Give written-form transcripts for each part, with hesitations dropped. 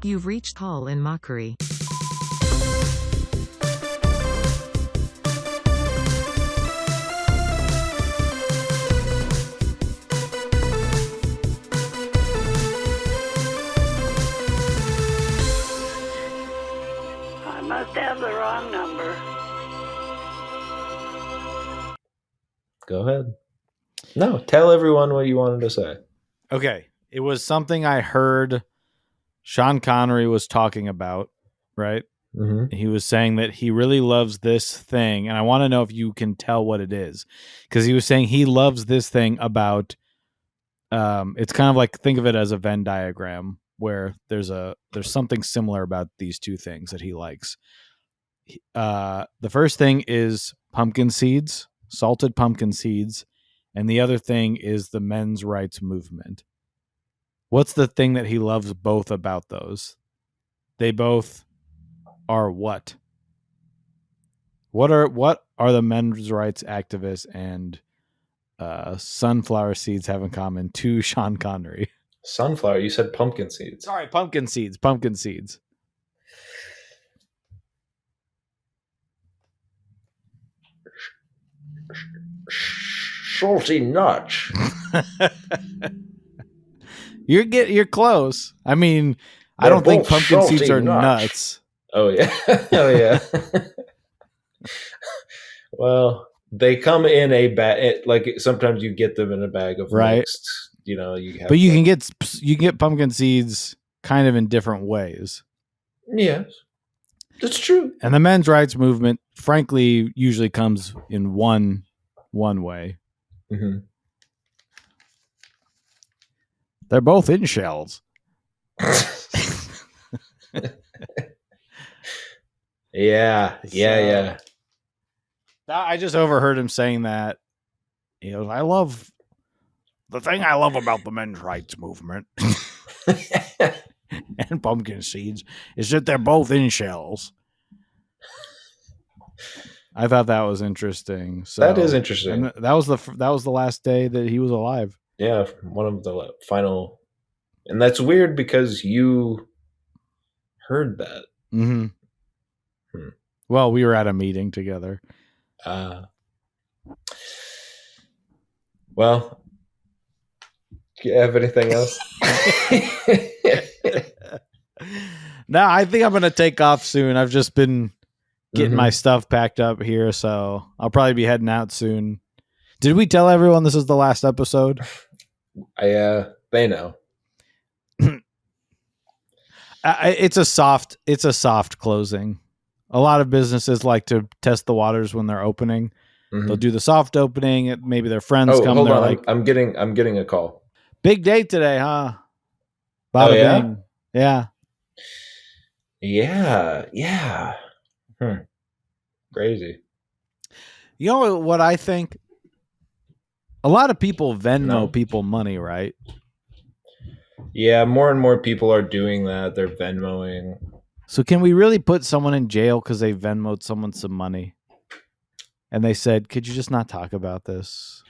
You've reached Hall in Mockery. I must have the wrong number. Go ahead. No, tell everyone what you wanted to say. Okay. It was something I heard Sean Connery was talking about, right? Mm-hmm. He was saying that he really loves this thing, and I want to know if you can tell what it is. Because he was saying he loves this thing about it's kind of like, think of it as a Venn diagram where there's something similar about these two things that he likes. The first thing is pumpkin seeds, salted pumpkin seeds, and the other thing is the men's rights movement. What's the thing that he loves both about those? They both are what? What are the men's rights activists and sunflower seeds have in common to Sean Connery? Sunflower, you said pumpkin seeds. Sorry, pumpkin seeds. Salty nuts. You're close. I mean, I don't think pumpkin seeds are nuts. Oh yeah. Oh yeah. Well, they come in a bag. Like sometimes you get them in a bag of mixed. You know, but you can get pumpkin seeds kind of in different ways. Yes, that's true. And the men's rights movement, frankly, usually comes in one way. Mm-hmm. They're both in shells. Yeah. I just overheard him saying that. He goes, the thing I love about the men's rights movement and pumpkin seeds is that they're both in shells. I thought that was interesting. So, that is interesting. And that was the last day that he was alive. Yeah, one of the final, and that's weird because you heard that. Mm-hmm. Well, we were at a meeting together. Well, do you have anything else? No, I think I'm going to take off soon. I've just been getting my stuff packed up here, so I'll probably be heading out soon. Did we tell everyone this is the last episode? They know. It's a soft closing. A lot of businesses like to test the waters when they're opening. Mm-hmm. They'll do the soft opening. Maybe their friends come. Hold on. Like, I'm getting a call. Big day today, huh? Bada bing. Yeah. Yeah. Crazy. You know what I think? A lot of people Venmo people money, right? Yeah, more and more people are doing that. They're Venmoing. So can we really put someone in jail because they Venmoed someone some money? And they said, could you just not talk about this?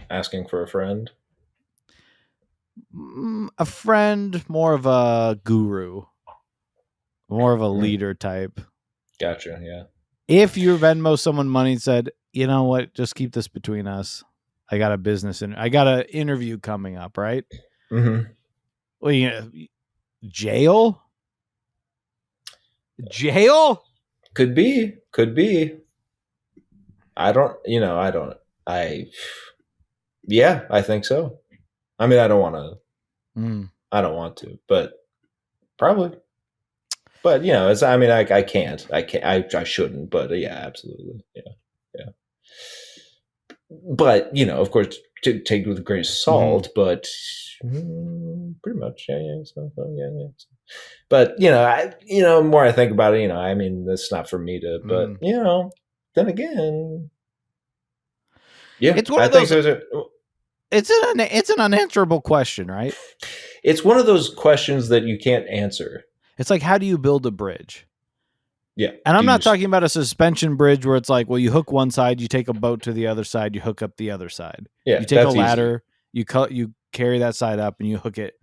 Asking for a friend? A friend, more of a guru. More of a leader type. Gotcha, yeah. If you Venmo someone money and said, you know what, just keep this between us. I got a business and I got an interview coming up, right? Mm-hmm. Well, jail? Jail? Could be. I think so. I mean, I don't want to, but probably. But I can't. I shouldn't. But yeah, absolutely. Yeah. But of course, to take it with a grain of salt. But pretty much, yeah. So, yeah. But the more I think about it, that's not for me to. But then again, yeah, it's one of those. It's an unanswerable question, right? It's one of those questions that you can't answer. It's like, how do you build a bridge? Yeah. And I'm not talking about a suspension bridge where it's like, well, you hook one side, you take a boat to the other side, you hook up the other side. Yeah. You take a ladder, you carry that side up and you hook it.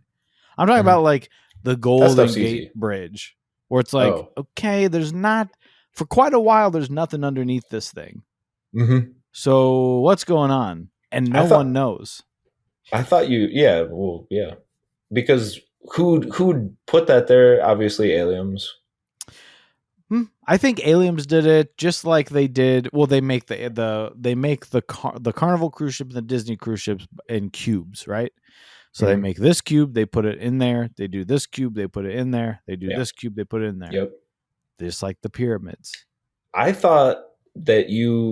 I'm talking about like the That Golden stuff's Gate easy. Bridge, where it's like, Oh. okay, there's not for quite a while. There's nothing underneath this thing. Mm-hmm. So what's going on? And no one knows. I thought yeah, well, yeah, because who'd put that there? Obviously, aliens. I think aliens did it just like they did. Well, they make the Carnival cruise ship and the Disney cruise ships in cubes, right? So they make this cube, they put it in there. They do this cube, they put it in there. They do this cube, they put it in there. Yep. Just like the pyramids. I thought that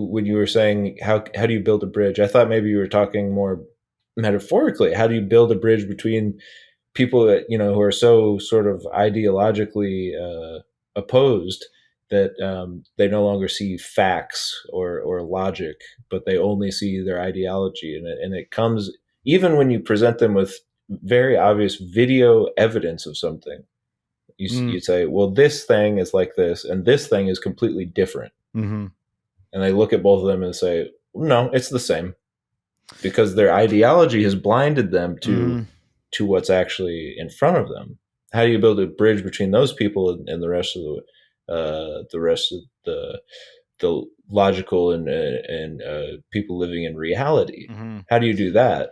when you were saying how do you build a bridge, I thought maybe you were talking more metaphorically. How do you build a bridge between people that who are so sort of ideologically opposed that they no longer see facts or logic, but they only see their ideology, and it comes even when you present them with very obvious video evidence of something. You say, well, this thing is like this, and this thing is completely different. Mm-hmm. And they look at both of them and say, no, it's the same, because their ideology has blinded them to what's actually in front of them. How do you build a bridge between those people and the rest of the logical and people living in reality? How do you do that?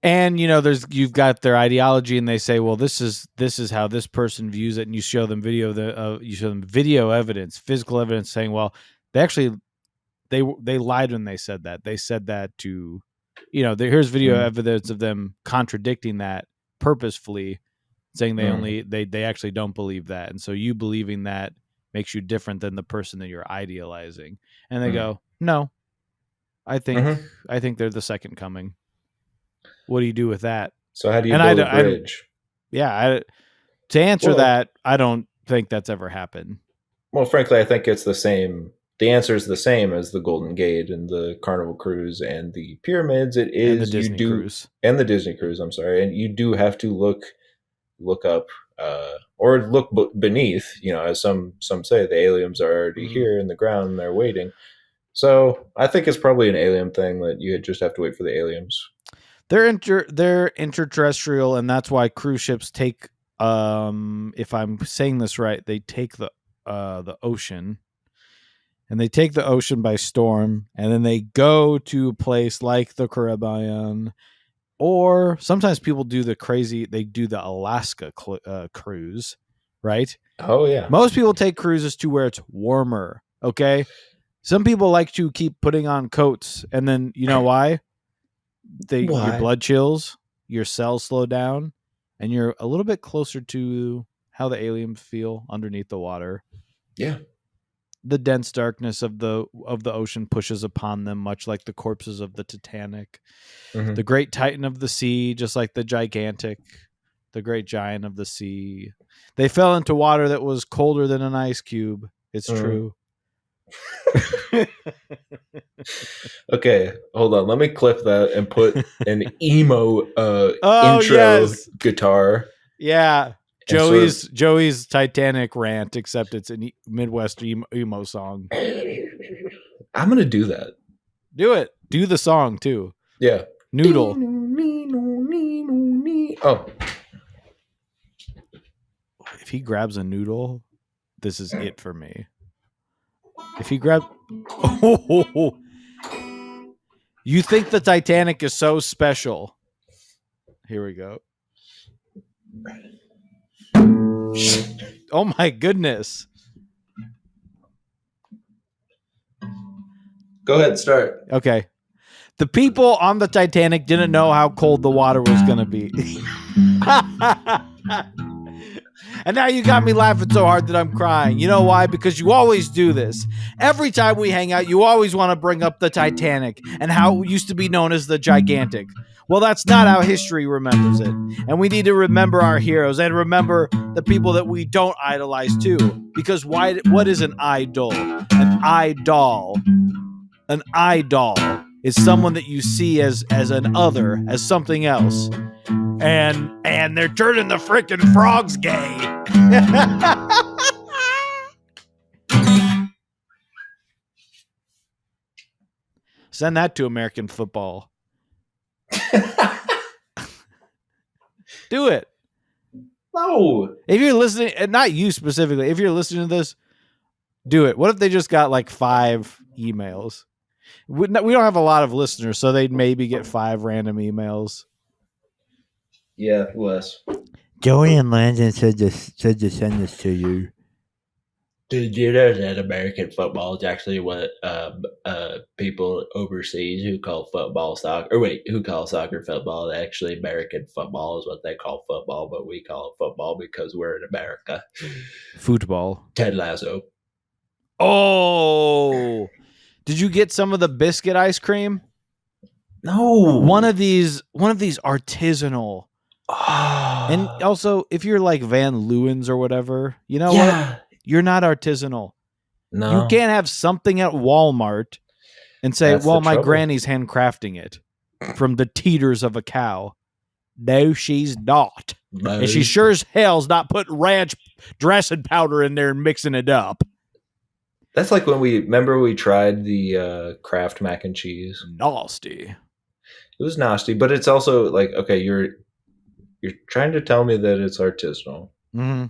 And you've got their ideology, and they say, well, this is how this person views it, and you show them video evidence, physical evidence, saying, well, they lied when they said that. They said that to, here's video evidence of them contradicting that purposefully, saying they actually don't believe that, and so you believing that makes you different than the person that you're idealizing. And they go, no, I think they're the second coming. What do you do with that? So how do you build a bridge? To answer that, I don't think that's ever happened. Well, frankly, I think it's the same. The answer is the same as the Golden Gate and the Carnival Cruise and the pyramids. It is and the Disney cruise. And the Disney cruise. I'm sorry, and you do have to look up or look beneath. As some say, the aliens are already here in the ground and they're waiting. So I think it's probably an alien thing that you just have to wait for the aliens. They're interterrestrial, and that's why cruise ships take. If I'm saying this right, they take the ocean, and they take the ocean by storm, and then they go to a place like the Caribbean, or sometimes people do they do the Alaska cruise, right? Oh yeah. Most people take cruises to where it's warmer. Okay, some people like to keep putting on coats, and then you know why? Your blood chills, your cells slow down, and you're a little bit closer to how the aliens feel underneath the water. Yeah. The dense darkness of the ocean pushes upon them, much like the corpses of the Titanic. The great titan of the sea, just like the great giant of the sea. They fell into water that was colder than an ice cube. It's true. Okay, hold on. Let me clip that and put an emo intro guitar. Yeah. Joey's Titanic rant, except it's a Midwest emo song. I'm gonna do that. Do it. Do the song too. Yeah. Noodle. Oh. If he grabs a noodle, this is it for me. If he grabs... Oh, you think the Titanic is so special. Here we go. Oh my goodness. Go ahead, start. Okay. The people on the Titanic didn't know how cold the water was going to be. And now you got me laughing so hard that I'm crying. You know why? Because you always do this. Every time we hang out, you always want to bring up the Titanic and how it used to be known as the Gigantic. Well, that's not how history remembers it. And we need to remember our heroes and remember the people that we don't idolize too. Because what is an idol? An idol. An idol is someone that you see as an other, as something else. And they're turning the frickin' frogs gay. Send that to American football. Do it. No. If you're listening, and not you specifically, if you're listening to this, do it. What if they just got like 5 emails? We don't have a lot of listeners, so they'd maybe get 5 random emails. Yeah, less. Joey and Landon said to send this to you. Did you know that American football is actually what people overseas who call football soccer, or wait, who call soccer football? Actually, American football is what they call football, but we call it football because we're in America. Football. Ted Lasso. Oh, did you get some of the biscuit ice cream? No. One of these artisanal. Oh. And also, if you're like Van Leeuwen's or whatever, you know what? You're not artisanal. No. You can't have something at Walmart and say, That's well, the my trouble. granny's handcrafting it from the teeters of a cow. No, she's not. No. And she sure as hell's not putting ranch dressing powder in there and mixing it up. That's like when we tried the Kraft mac and cheese. Nasty. It was nasty, but it's also like, okay, you're trying to tell me that it's artisanal. Mm-hmm.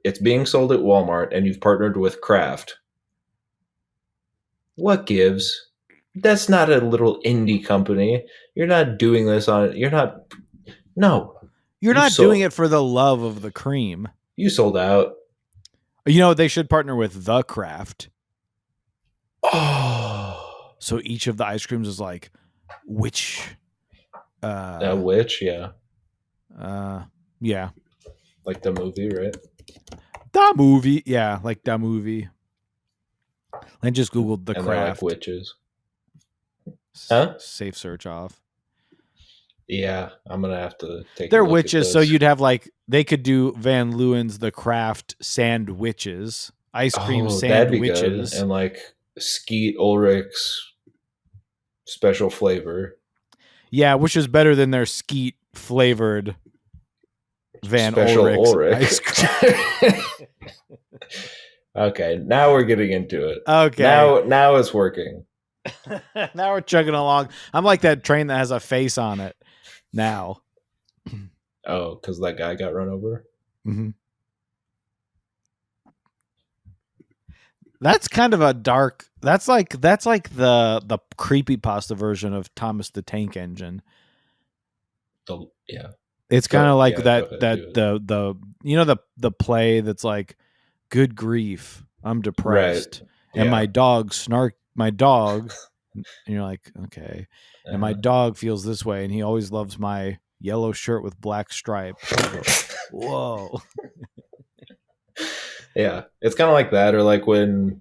It's being sold at Walmart, and you've partnered with Kraft. What gives? That's not a little indie company. You're not doing this on. You're not. No, You're not doing it for the love of the cream. You sold out. You know, they should partner with The Kraft. Oh, so each of the ice creams is like, which? Which? Yeah. Yeah. Like the movie, right? The movie, yeah, like the movie. I just googled The and Kraft. Like witches. Huh? Safe search off. Yeah, I'm gonna have to take. They're witches, so you'd have like they could do Van Leeuwen's The Kraft sandwiches, ice cream sandwiches, and like Skeet Ulrich's special flavor. Yeah, which is better than their Skeet flavored Van Special Ulrich ice cream. Okay, now we're getting into it. Okay, now it's working. Now we're chugging along. I'm like that train that has a face on it. Now, oh, because that guy got run over. Mm-hmm. That's kind of a dark. That's like the creepypasta version of Thomas the Tank Engine. Yeah. It's kind of like the you know the play that's like, good grief, I'm depressed, right. And my dog and you're like, okay, and my dog feels this way, and he always loves my yellow shirt with black stripe. Whoa. Yeah, it's kind of like that, or like when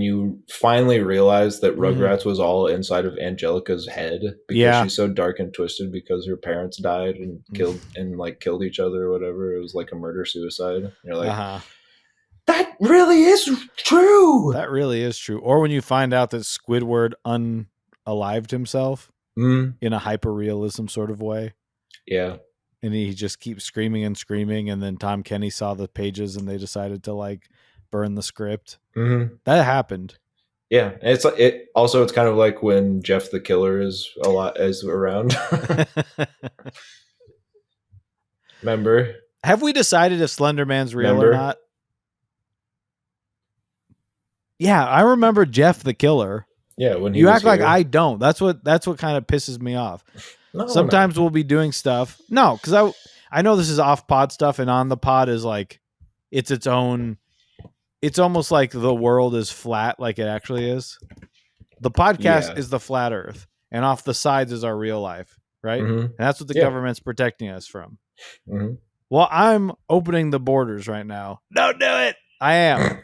you finally realize that Rugrats was all inside of Angelica's head because she's so dark and twisted because her parents died and killed each other or whatever. It was like a murder suicide. And you're like, that really is true. That really is true. Or when you find out that Squidward unalived himself in a hyper-realism sort of way. Yeah. And he just keeps screaming and screaming, and then Tom Kenny saw the pages and they decided to like burn the script. Mm-hmm. That happened. Yeah, it's kind of like when Jeff the Killer is around. Remember? Have we decided if Slender Man's real or not? Yeah, I remember Jeff the Killer. Yeah, when you act like I don't. That's what kind of pisses me off. No, sometimes we'll be doing stuff. No, because I know this is off pod stuff, and on the pod is like it's its own. It's almost like the world is flat, like it actually is. The podcast is the flat Earth, and off the sides is our real life, right? Mm-hmm. And that's what the government's protecting us from. Mm-hmm. Well, I'm opening the borders right now. Don't do it. I am.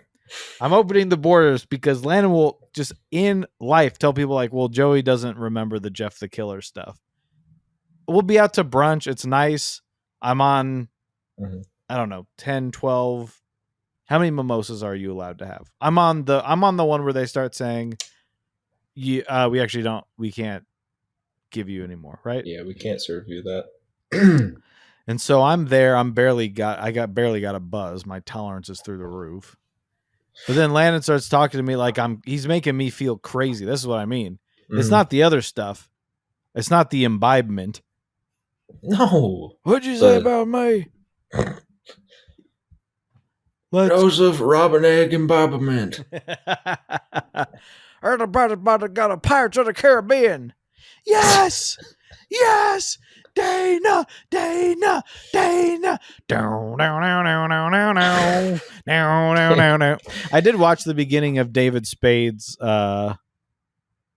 I'm opening the borders because Landon will just in life tell people like, well, Joey doesn't remember the Jeff the Killer stuff. We'll be out to brunch. It's nice. I'm on, I don't know, 10, 12. How many mimosas are you allowed to have? I'm on the one where they start saying, we can't give you anymore, right? Yeah, we can't serve you that. And so I'm there. I barely got a buzz. My tolerance is through the roof. But then Landon starts talking to me like he's making me feel crazy. This is what I mean. It's not the other stuff. It's not the imbibement. No. What'd you say But- about me? Let's Joseph, Robin Egg, and Baba Mint. Everybody got a Pirates of the Caribbean. Yes, yes, Dana. Down, down, down, down, down, down, down, down. I did watch the beginning of David Spade's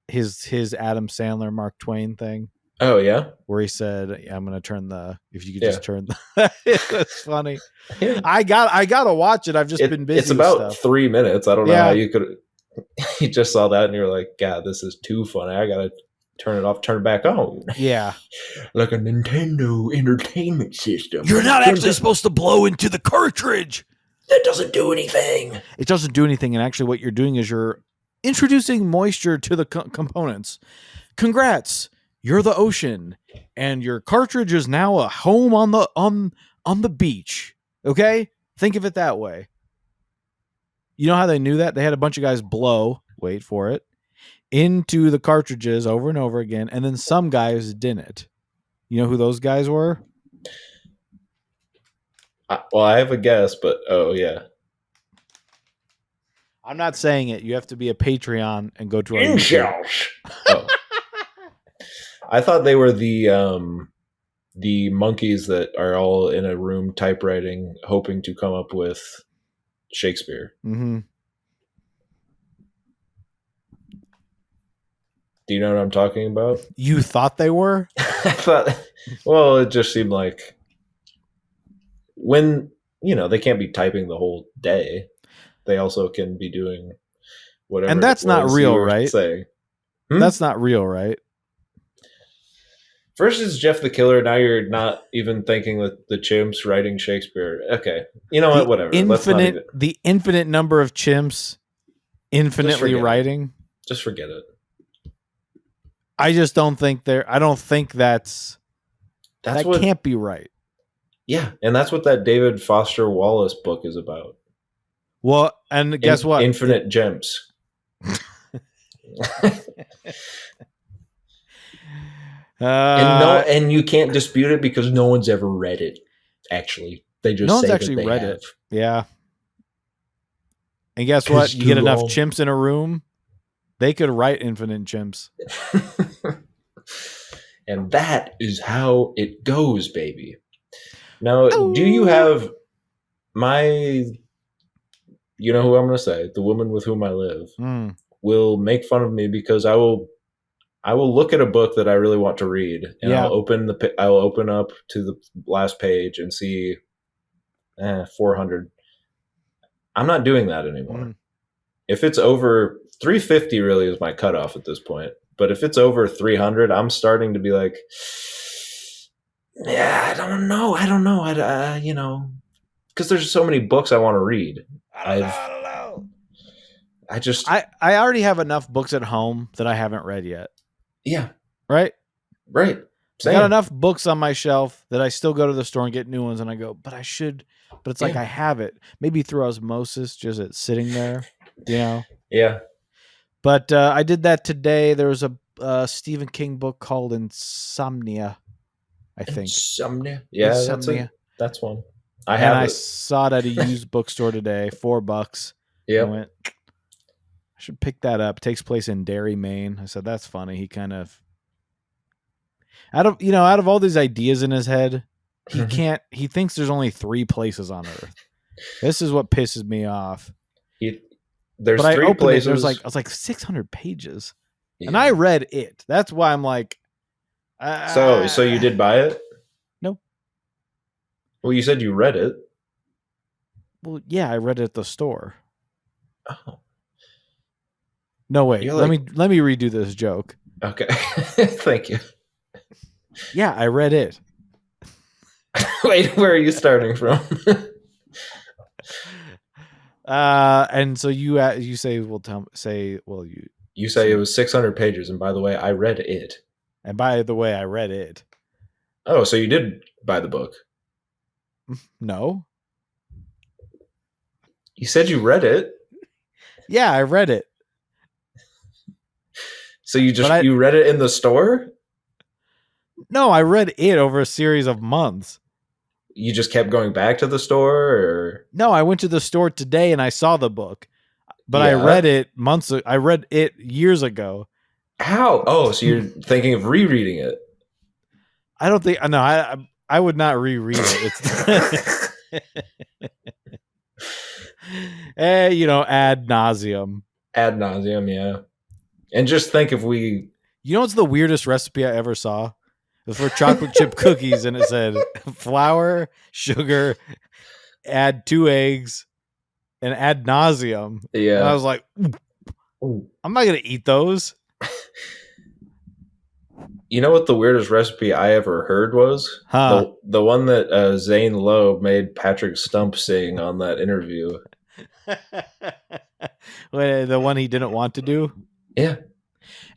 his Adam Sandler Mark Twain thing. Oh, yeah? Where he said, I'm going to turn if you could Yeah. just turn it was funny. Yeah. I got to watch it. I've just been busy. It's about with stuff. 3 minutes. I don't know Yeah. how you could. You just saw that and you're like, God, this is too funny. I got to turn it off, turn it back on. Yeah. Like a Nintendo entertainment system. You're not actually supposed to blow into the cartridge. That doesn't do anything. It doesn't do anything. And actually what you're doing is you're introducing moisture to the components. Congrats. You're the ocean, and your cartridge is now a home on the beach. Okay? Think of it that way. You know how they knew that? They had a bunch of guys blow, wait for it, into the cartridges over and over again, and then some guys didn't. You know who those guys were? Well, I have a guess, but oh, yeah. I'm not saying it. You have to be a Patreon and go to our Incels. Oh. I thought they were the monkeys that are all in a room typewriting, hoping to come up with Shakespeare. Mm-hmm. Do you know what I'm talking about? You thought they were? I thought, well, it just seemed like when, they can't be typing the whole day. They also can be doing whatever. And that's not real, right? Saying. That's not real, right? First is Jeff the Killer. Now you're not even thinking that the Chimps writing Shakespeare. Okay, you know what? Whatever. The infinite number of chimps, infinitely writing. Just forget it. I just don't think I don't think that can't be right. Yeah, and that's what that David Foster Wallace book is about. Well, and guess what? Infinite Gems. And you can't dispute it because no one's ever read it. Actually, they just no one's say actually that they read have. it. Yeah. And guess what? You get enough chimps in a room, they could write infinite chimps. And that is how it goes, baby. Now, do you have you know who I'm going to say, the woman with whom I live, will make fun of me because I will look at a book that I really want to read, and I'll open up to the last page and see 400. I'm not doing that anymore. If it's over 350, really is my cutoff at this point. But if it's over 300, I'm starting to be like, yeah, I don't know. Because there's so many books I want to read. I don't know. I already have enough books at home that I haven't read yet. Yeah. Right? Same. I got enough books on my shelf that I still go to the store and get new ones, and I go, but I should. But it's like I have it. Maybe through osmosis, just it's sitting there, Yeah. But I did that today. There was a Stephen King book called Insomnia, I think. Insomnia? Yeah, Insomnia. That's one. I saw it at a used bookstore today, $4. Yeah. I went, I should pick that up. It takes place in Derry, Maine. I said, that's funny. He kind of, out of all these ideas in his head, he thinks there's only 3 places on Earth. This is what pisses me off. There's but 3 I opened places. It, I was like 600 pages. Yeah. And I read it. That's why I'm like. So you did buy it? No. Well, you said you read it. Well, yeah, I read it at the store. Oh. No, wait. Let me redo this joke. Okay. Thank you. Yeah, I read it. Wait, where are you starting from? And so you say, you say it was 600 pages, and by the way, I read it. And by the way, I read it. Oh, so you did buy the book? No. You said you read it. Yeah, I read it. So you read it in the store? No, I read it over a series of months. You just kept going back to the store, or No, I went to the store today and I saw the book, but I Yeah. read it I read it years ago. how? Oh, so you're thinking of rereading it? I don't think. No, I would not reread it. It's ad nauseum. Ad nauseum, yeah. And just think if we You know what's the weirdest recipe I ever saw? It was for chocolate chip cookies, and it said flour, sugar, add 2 eggs, and ad nauseum. And I was like, Ooh. I'm not gonna eat those. You know what the weirdest recipe I ever heard was? Huh. The one that Zane Lowe made Patrick Stump sing on that interview. Wait, the one he didn't want to do. Yeah.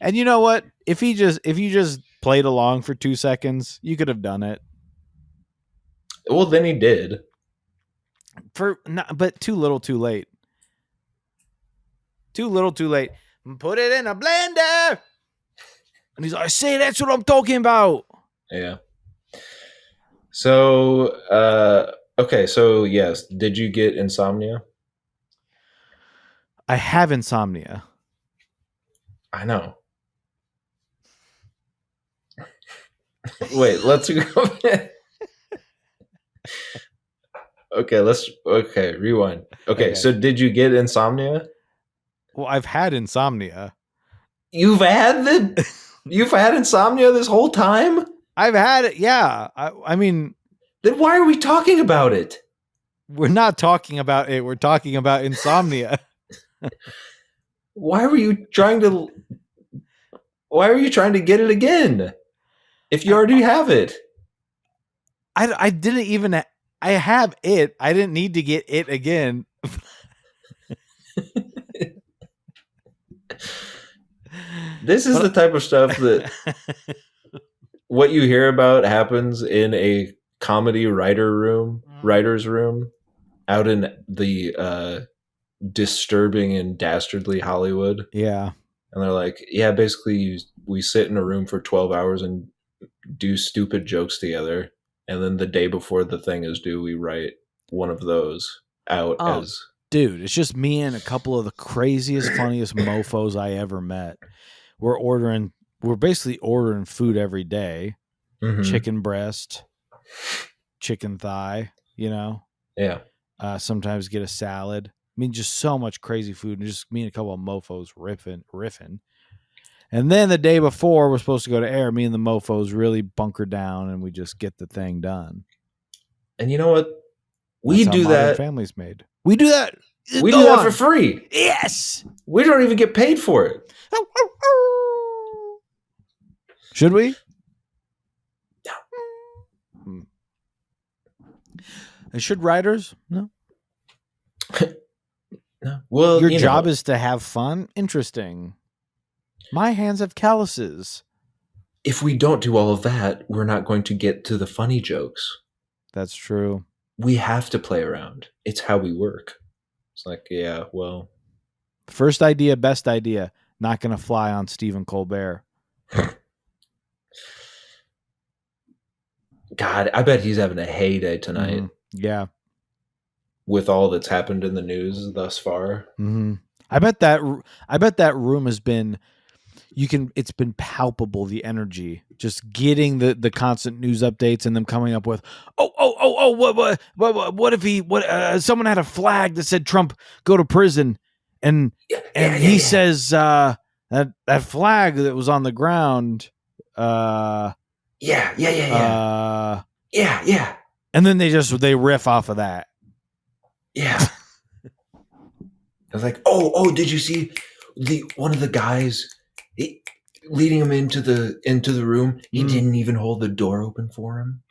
And you know what? If you just played along for 2 seconds, you could have done it. Well, then he did. But too little, too late. Too little, too late. Put it in a blender. And he's like, "Say that's what I'm talking about." Yeah. So, okay. So, yes. Did you get insomnia? I have insomnia. I know. Wait, let's go. Okay, rewind. Okay, so did you get insomnia? Well, I've had insomnia. You've had insomnia this whole time? I've had it. Yeah. I mean, then why are we talking about it? We're not talking about it. We're talking about insomnia. Why were you trying to get it again? If you already have it. I didn't even I have it. I didn't need to get it again. This is the type of stuff that what you hear about happens in a comedy writer's room out in the disturbing and dastardly Hollywood. Yeah. And they're like, yeah, basically we sit in a room for 12 hours and do stupid jokes together. And then the day before the thing is due, we write one of those out as... Dude, it's just me and a couple of the craziest, funniest mofos I ever met. We're basically ordering food every day. Mhm. Chicken breast, chicken thigh, Yeah. Sometimes get a salad. I mean, just so much crazy food, and just me and a couple of mofos riffing. And then the day before we're supposed to go to air, me and the mofos really bunker down, and we just get the thing done. And you know what? That's how Modern Family's made. We do that. We do that for free. Yes. We don't even get paid for it. Should we? No. And should writers? No. No. Well, your job is to have fun. Interesting. My hands have calluses. If we don't do all of that, we're not going to get to the funny jokes. That's true. We have to play around. It's how we work. It's like, yeah, well. First idea, best idea. Not going to fly on Stephen Colbert. God, I bet he's having a heyday tonight. Mm-hmm. Yeah. With all that's happened in the news thus far. Mm-hmm. I bet that room has been, it's been palpable, the energy, just getting the constant news updates and them coming up with, what if someone had a flag that said Trump go to prison, and he says that flag that was on the ground, yeah. And then they riff off of that. Yeah. I was like, oh, did you see one of the guys leading him into the room? He didn't even hold the door open for him.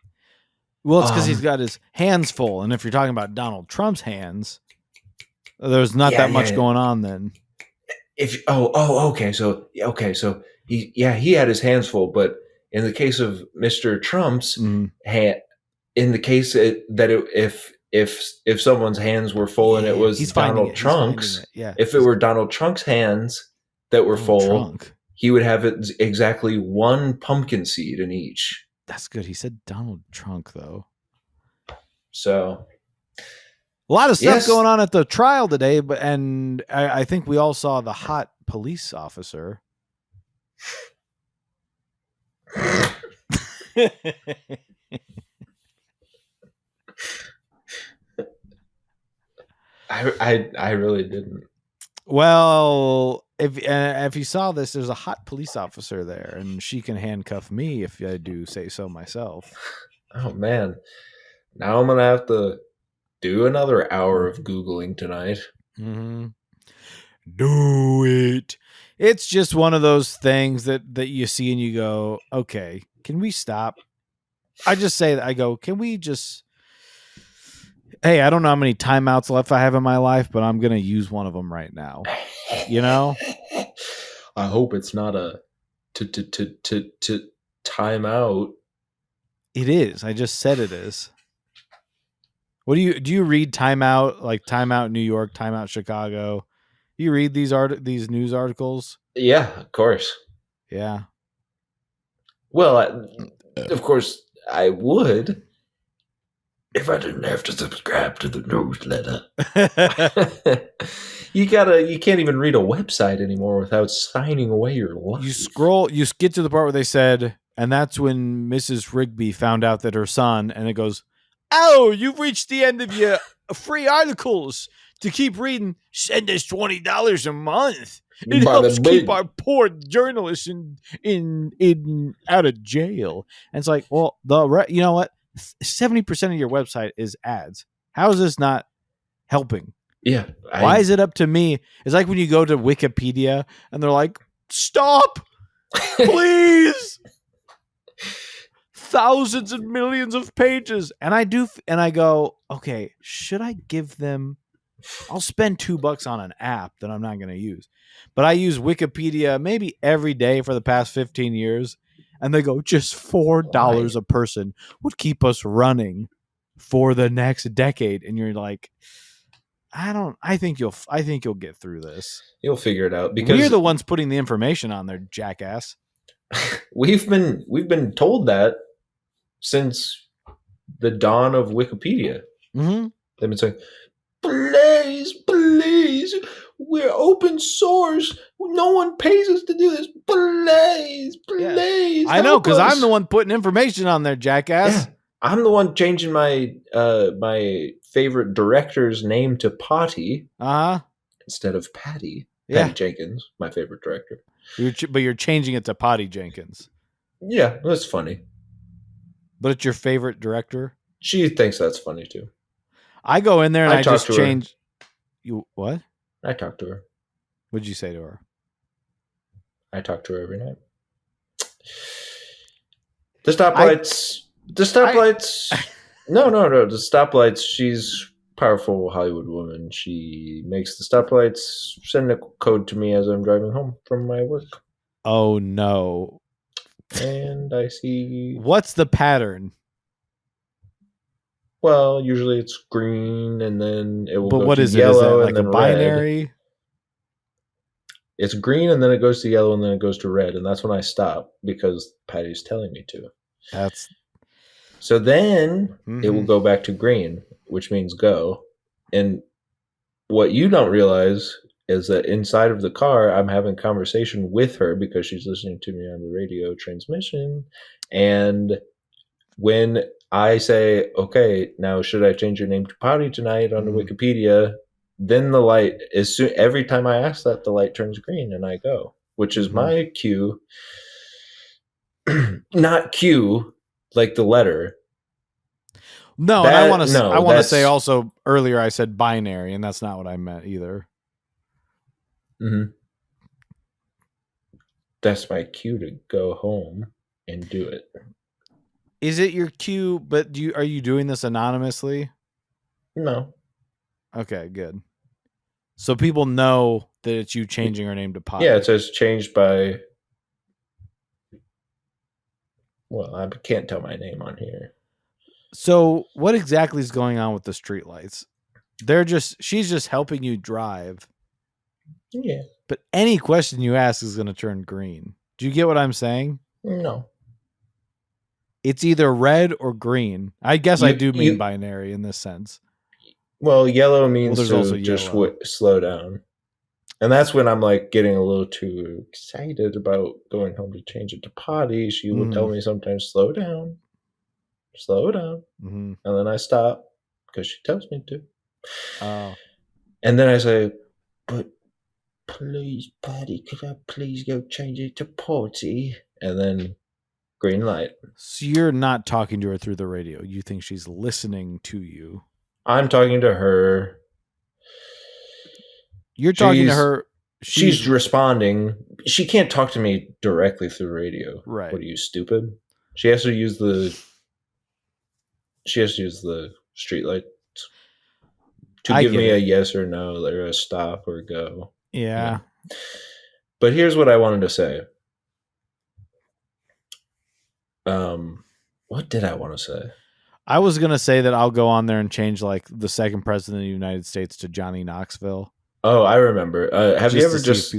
Well, it's because he's got his hands full, and if you're talking about Donald Trump's hands, there's not that much going on then. Okay, so he had his hands full, but in the case of Mr. Trump's in the case if someone's hands were full and it was Donald Trump's, if it were Donald Trump's hands that were full, he would have exactly one pumpkin seed in each. That's good. He said Donald Trump, though. So A lot of stuff Yes. going on at the trial today, and I think we all saw the hot police officer. I really didn't. Well, if you saw this, there's a hot police officer there, and she can handcuff me if I do say so myself. Oh man, now I'm gonna have to do another hour of Googling tonight. Mm-hmm. Do it. It's just one of those things that you see and you go, okay, can we stop? I just say that I go, can we just? Hey, I don't know how many timeouts left I have in my life, but I'm gonna use one of them right now. You know, I hope it's not a time out. it is. I just said it is. What do you read timeout, like Timeout New York, Timeout Chicago? You read these news articles? Yeah, of course. Yeah. Well, of course I would if I didn't have to subscribe to the newsletter. You can't even read a website anymore without signing away your life. You get to the part where they said, and that's when Mrs. Rigby found out that her son, and it goes, oh, you've reached the end of your free articles. To keep reading, send us $20 a month. It helps keep our poor journalists in out of jail. And it's like, well, you know what? 70% of your website is ads. How is this not helping? Yeah. Why is it up to me? It's like when you go to Wikipedia and they're like, stop, please. Thousands and millions of pages. And I go, okay, should I give them? I'll spend $2 on an app that I'm not going to use. But I use Wikipedia maybe every day for the past 15 years. And they go, just $4 a person would keep us running for the next decade. And you're like, I think you'll get through this. You'll figure it out because we're the ones putting the information on there, jackass. We've been told that since the dawn of Wikipedia. Mm-hmm. They've been saying, please, we're open source. No one pays us to do this. Please. Yeah. I know, because I'm the one putting information on there, jackass. Yeah. I'm the one changing my my favorite director's name to Potty instead of Patty. Yeah. Patty Jenkins, my favorite director. But you're changing it to Potty Jenkins. Yeah, that's funny. But it's your favorite director? She thinks that's funny too. I go in there and I just change. You what? I talk to her. What'd you say to her? I talk to her every night. The stoplights. No. The stoplights. She's a powerful Hollywood woman. She makes the stoplights send a code to me as I'm driving home from my work. Oh no! And I see. What's the pattern? Well, usually it's green, and then it will but go what to is yellow, it? Is it like and then a binary? Red. It's green, and then it goes to yellow, and then it goes to red, and that's when I stop because Patty's telling me to. So then it will go back to green, which means go. And what you don't realize is that inside of the car, I'm having conversation with her because she's listening to me on the radio transmission. And when I say, okay, now should I change your name to Potty tonight on the Wikipedia? Then the light every time I ask that, the light turns green and I go, which is my cue. Not cue like the letter. No, and I want to say also earlier I said binary, and that's not what I meant either. Mm-hmm. That's my cue to go home and do it. Is it your cue? But are you doing this anonymously? No. Okay, good. So people know that it's you changing her name to Potty. Yeah, it says changed by. Well, I can't tell my name on here. So what exactly is going on with the streetlights? She's just helping you drive. Yeah. But any question you ask is going to turn green. Do you get what I'm saying? No. It's either red or green. I guess I You- do mean you- binary in this sense. Well, yellow means there's to also just yellow. slow down. And that's when I'm like getting a little too excited about going home to change it to potty. She would tell me sometimes, slow down. Mm-hmm. And then I stop because she tells me to. Oh. And then I say, but please, Patty, could I please go change it to potty? And then green light. So you're not talking to her through the radio. You think she's listening to you. I'm talking to her. You're talking to her. She's responding. She can't talk to me directly through radio. Right. What are you, stupid? She has to use the streetlights to give me a yes or no, or a stop or go. Yeah. But here's what I wanted to say. What did I want to say? I was going to say that I'll go on there and change like the second president of the United States to Johnny Knoxville. Oh, I remember. Have you ever just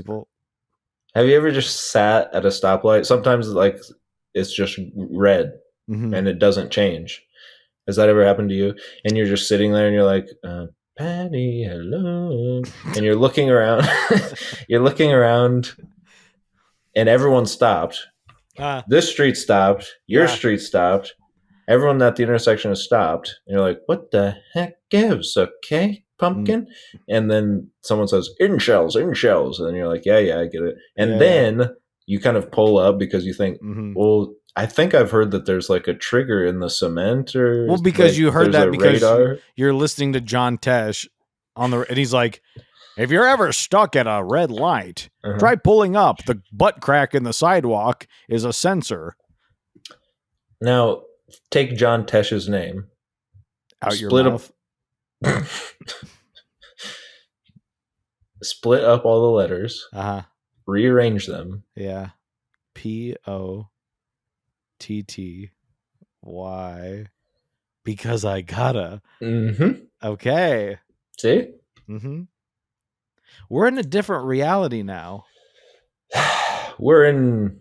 sat at a stoplight? Sometimes like it's just red and it doesn't change. Has that ever happened to you? And you're just sitting there and you're like, Patty, hello. And you're looking around. And everyone stopped. This street stopped. Your street stopped. Everyone at the intersection has stopped. And you're like, what the heck gives? Okay, pumpkin? And then someone says, in shells. And then you're like, yeah, I get it. And then you kind of pull up because you think, well, I think I've heard that there's like a trigger in the cement or because like you heard that because you're listening to John Tesh and he's like, if you're ever stuck at a red light, try pulling up. The butt crack in the sidewalk is a sensor. Now, take John Tesh's name. Out your mouth. Split up all the letters. Rearrange them. Yeah. POTTY. Because I gotta. Okay. See? We're in a different reality now. We're in.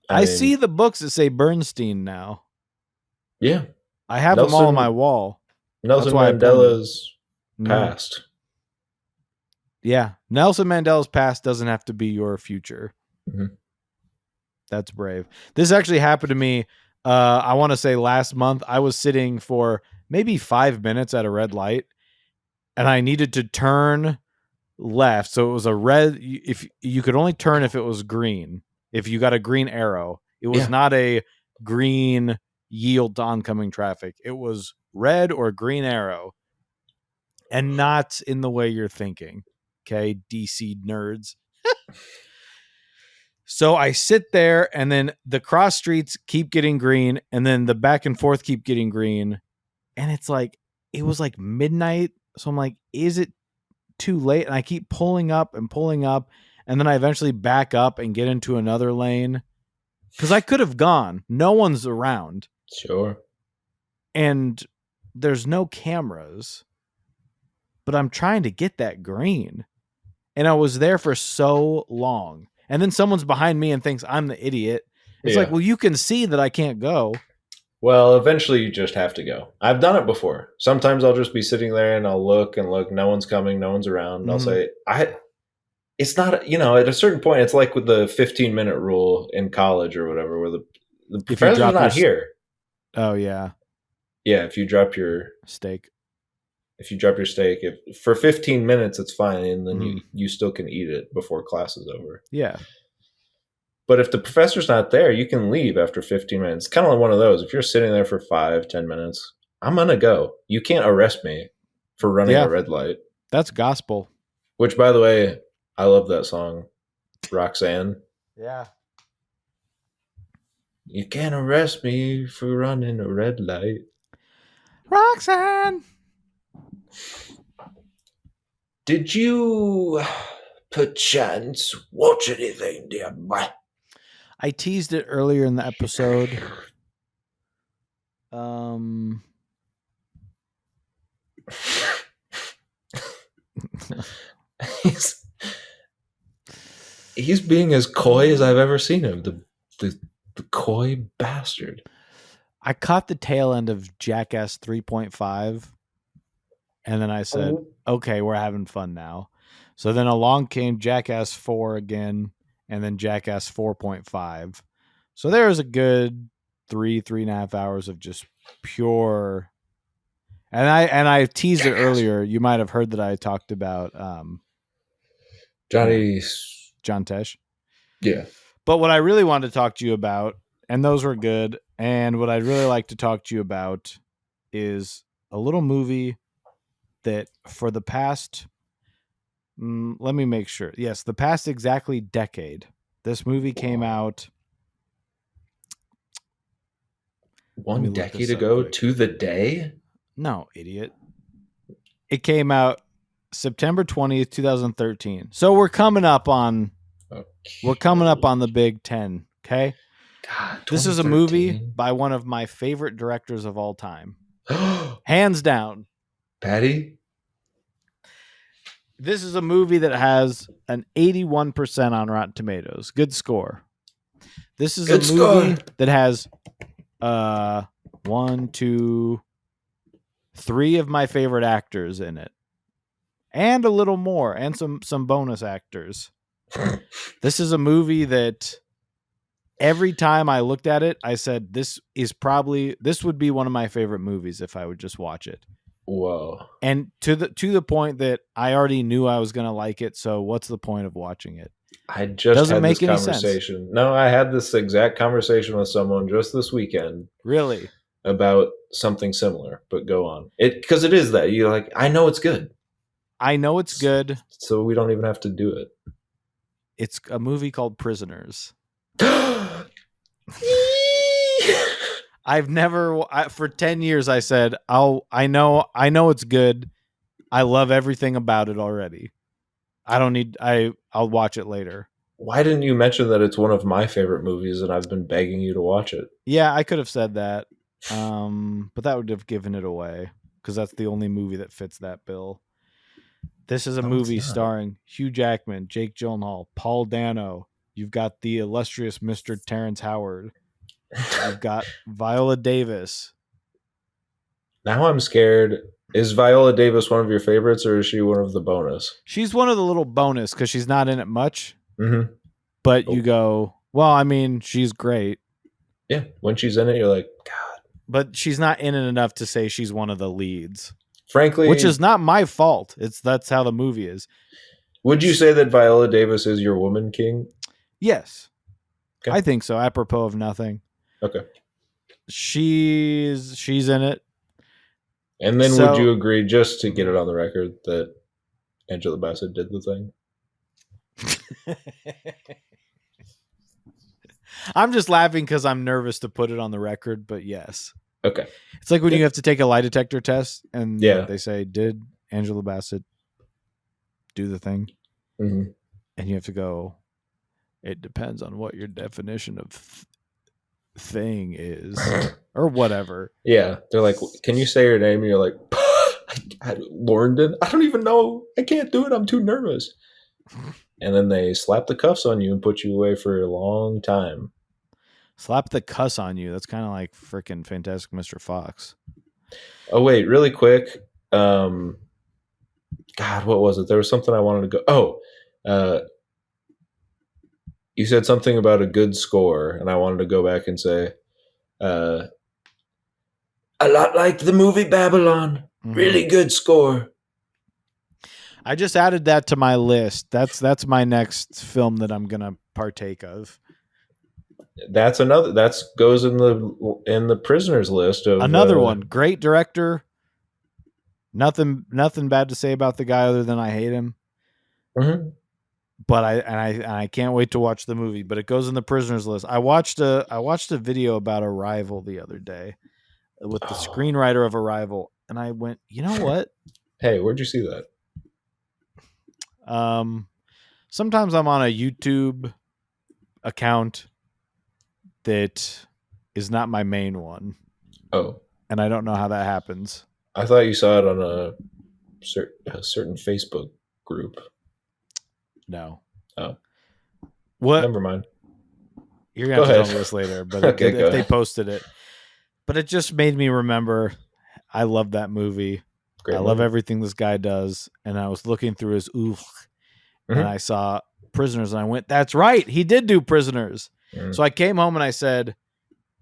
I see the books that say Bernstein now. Yeah. I have them all on my wall. Nelson Mandela's past. Yeah. Nelson Mandela's past doesn't have to be your future. That's brave. This actually happened to me. I want to say last month. I was sitting for maybe 5 minutes at a red light and I needed to turn left. So it was a red. If you could only turn if it was green, if you got a green arrow, it was not a green yield to oncoming traffic. It was red or green arrow and not in the way you're thinking. Okay. DC nerds. So I sit there and then the cross streets keep getting green and then the back and forth keep getting green. And it's like, it was like midnight. So I'm like, is it too late? And I keep pulling up. And then I eventually back up and get into another lane because I could have gone. No one's around. Sure. And there's no cameras, but I'm trying to get that green. And I was there for so long. And then someone's behind me and thinks I'm the idiot. It's like, well, you can see that I can't go. Well, eventually you just have to go. I've done it before. Sometimes I'll just be sitting there and I'll look. No one's coming. No one's around. And I'll say, it's not, at a certain point, it's like with the 15-minute rule in college or whatever, where the professor's not here. Oh, yeah. Yeah, if you drop your steak. For 15 minutes, it's fine. And then you still can eat it before class is over. Yeah. But if the professor's not there, you can leave after 15 minutes. It's kind of like one of those. If you're sitting there for 5-10 minutes, I'm going to go. You can't arrest me for running a red light. That's gospel. Which, by the way, I love that song. Roxanne. Yeah. You can't arrest me for running a red light. Roxanne. Did you perchance watch anything, dear boy? I teased it earlier in the episode. He's being as coy as I've ever seen him. The coy bastard. I caught the tail end of Jackass 3.5, and then I said, okay, we're having fun now. So then along came Jackass 4 again, and then Jackass 4.5. So there was a good 3.5 hours of just pure. And I teased it earlier. You might have heard that I talked about Johnny. John Tesh. Yeah. But what I really wanted to talk to you about, and those were good, and what I'd really like to talk to you about is a little movie that for the past, let me make sure. Yes, the past exactly decade. This movie came out. One decade ago to the day? No, idiot. It came out September 20th, 2013. So we're coming up on the Big 10, okay? God, this is a movie by one of my favorite directors of all time. Hands down. Patty? This is a movie that has an 81% on Rotten Tomatoes. Good score. This is a movie that has 1, 2, 3 of my favorite actors in it. And a little more, and some bonus actors. This is a movie that every time I looked at it, I said, this would be one of my favorite movies if I would just watch it. Whoa. And to the point that I already knew I was going to like it, so what's the point of watching it? I just had this conversation. No, I had this exact conversation with someone just this weekend. Really? About something similar, but go on. Because it is that. You're like, I know it's good. I know it's good. So we don't even have to do it. It's a movie called Prisoners. I've never for 10 years I said, I know it's good. I love everything about it already. I'll watch it later. Why didn't you mention that it's one of my favorite movies and I've been begging you to watch it? Yeah, I could have said that. But that would have given it away because that's the only movie that fits that bill. This is a movie starring Hugh Jackman, Jake Gyllenhaal, Paul Dano. You've got the illustrious Mr. Terrence Howard. You've got Viola Davis. Now I'm scared. Is Viola Davis one of your favorites, or is she one of the bonus? She's one of the little bonus because she's not in it much. Mm-hmm. But you go, well, I mean, she's great. Yeah, when she's in it, you're like, God. But she's not in it enough to say she's one of the leads. Frankly, which is not my fault. That's how the movie is. Would you say that Viola Davis is your woman king? Yes. Okay. I think so. Apropos of nothing. Okay. She's in it. And then would you agree, just to get it on the record, that Angela Bassett did the thing? I'm just laughing because I'm nervous to put it on the record, but yes. Okay. It's like when you have to take a lie detector test and they say, did Angela Bassett do the thing? Mm-hmm. And you have to go, it depends on what your definition of thing is or whatever. Yeah. They're like, can you say her name? And you're like, Lorndon? I don't even know. I can't do it. I'm too nervous. And then they slap the cuffs on you and put you away for a long time. Slap the cuss on you. That's kind of like freaking Fantastic Mr. Fox. Oh, wait, really quick. God, what was it? There was something I wanted to go. You said something about a good score, and I wanted to go back and say, a lot like the movie Babylon. Mm-hmm. Really good score. I just added that to my list. That's my next film that I'm gonna partake of. That's another. That goes in the Prisoners list of another one. Great director. Nothing bad to say about the guy other than I hate him. Mm-hmm. But I can't wait to watch the movie. But it goes in the Prisoners list. I watched a video about Arrival the other day with the screenwriter of Arrival, and I went, you know what? Hey, where'd you see that? Sometimes I'm on a YouTube account that is not my main one. Oh. And I don't know how that happens. I thought you saw it on a certain Facebook group. No. Oh. What? Never mind. You're going to have to tell me this later, but okay, if they posted it. But it just made me remember I love that movie. Great I love movie. everything this guy does. And I was looking through his and I saw Prisoners, and I went, that's right. He did do Prisoners. So I came home and I said,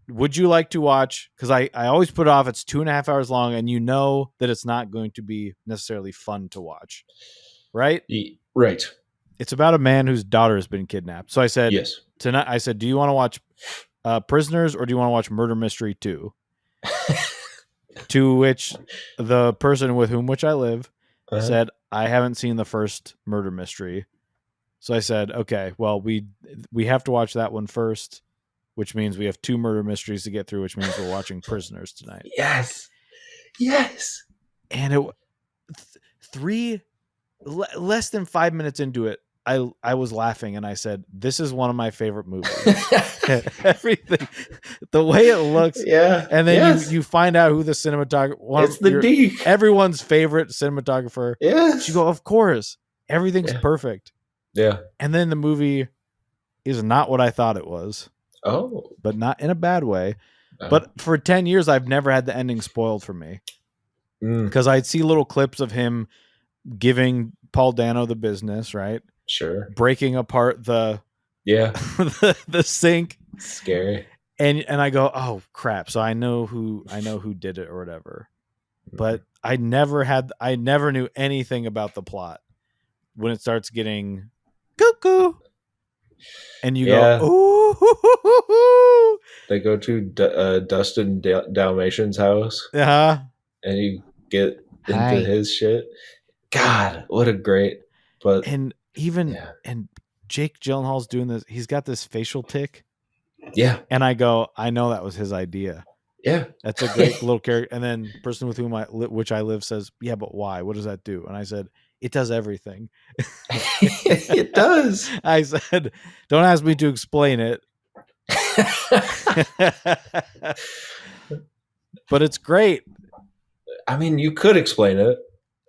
would you like to watch? Because I always put it off. It's 2.5 hours long, and you know that it's not going to be necessarily fun to watch. Right? Right. It's about a man whose daughter has been kidnapped. So I said, Yes. Tonight, I said, do you want to watch Prisoners or do you want to watch Murder Mystery 2? To which the person with which I live said, I haven't seen the first Murder Mystery. So I said, okay, well, we have to watch that one first, which means we have 2 murder mysteries to get through, which means we're watching Prisoners tonight. Yes. And it less than 5 minutes into it, I was laughing and I said, this is one of my favorite movies. Everything, the way it looks. Yeah. And then you find out who the cinematographer, everyone's favorite cinematographer. Yes. You go, of course, everything's perfect. Yeah. And then the movie is not what I thought it was. Oh. But not in a bad way. But for 10 years, I've never had the ending spoiled for me. Because I'd see little clips of him giving Paul Dano the business, right? Sure. Breaking apart the sink. Scary. And I go, oh crap. So I know who did it or whatever. But I never knew anything about the plot when it starts getting cuckoo. And you go, ooh. They go to Dustin Dalmatian's house. Uh-huh. And you get into his shit. God, what a great. And Jake Gyllenhaal's doing this. He's got this facial tick. Yeah. And I go, I know that was his idea. Yeah. That's a great little character. And then the person with whom I live says, yeah, but why? What does that do? And I said, it does everything. It does. I said, don't ask me to explain it. But it's great. I mean, you could explain it.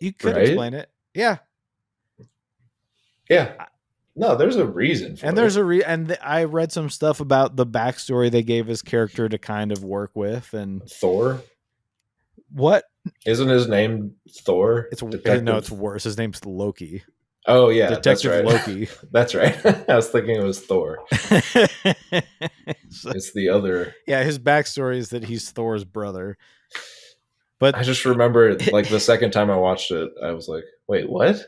You could explain it. Yeah. Yeah. No, there's a reason for it. And I read some stuff about the backstory they gave his character to kind of work with. And Thor? What? Isn't his name Thor? No, it's worse. His name's Loki. Oh, yeah. Detective that's right. Loki. That's right. I was thinking it was Thor. It's the other. Yeah, his backstory is that he's Thor's brother. But I just remember, like, the second time I watched it, I was like, wait, what?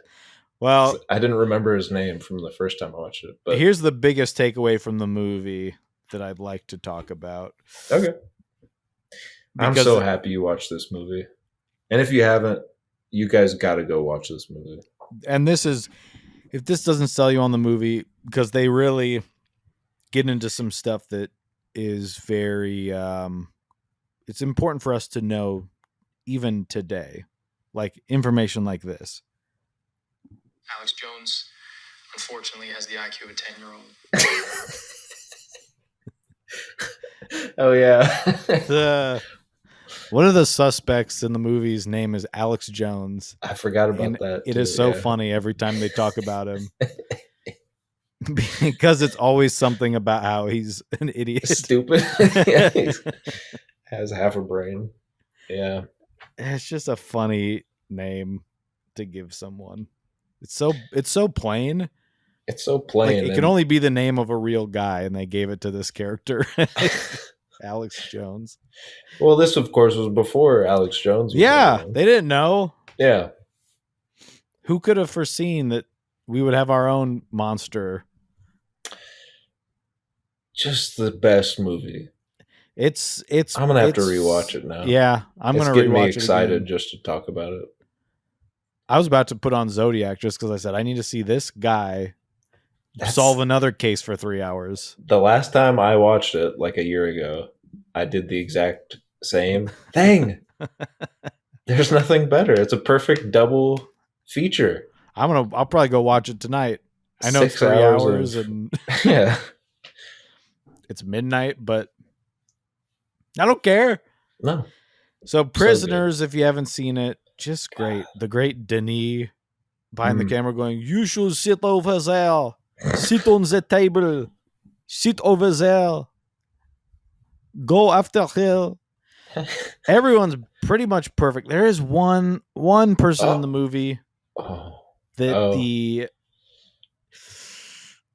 Well, I didn't remember his name from the first time I watched it. But here's the biggest takeaway from the movie that I'd like to talk about. Okay. I'm so happy you watched this movie. And if you haven't, you guys got to go watch this movie. And if this doesn't sell you on the movie, because they really get into some stuff that is very, it's important for us to know even today, like information like this. Alex Jones, unfortunately, has the IQ of a 10-year-old. Oh, yeah. One of the suspects in the movie's name is Alex Jones. I forgot about that. It is so funny every time they talk about him. Because it's always something about how he's an idiot. Stupid. Yeah, he has half a brain. Yeah. It's just a funny name to give someone. It's so plain. It's so plain. Like, it can only be the name of a real guy, and they gave it to this character, Alex Jones. Well, this, of course, was before Alex Jones. They didn't know. Yeah. Who could have foreseen that we would have our own monster? Just the best movie. It's. I'm gonna have to rewatch it now. Yeah, I'm gonna get me rewatch excited it again. just to talk about it. I was about to put on Zodiac just because I said I need to see this guy solve another case for 3 hours. The last time I watched it, like a year ago, I did the exact same thing. There's nothing better. It's a perfect double feature. I'll probably go watch it tonight. I know 6 it's 3 hours and yeah, it's midnight, but I don't care. No. So Prisoners, if you haven't seen it, just great. The great Denis behind the camera going, "You should sit over there. Sit on the table. Sit over there. Go after here." Everyone's pretty much perfect. There is one person in the movie Oh. that Oh.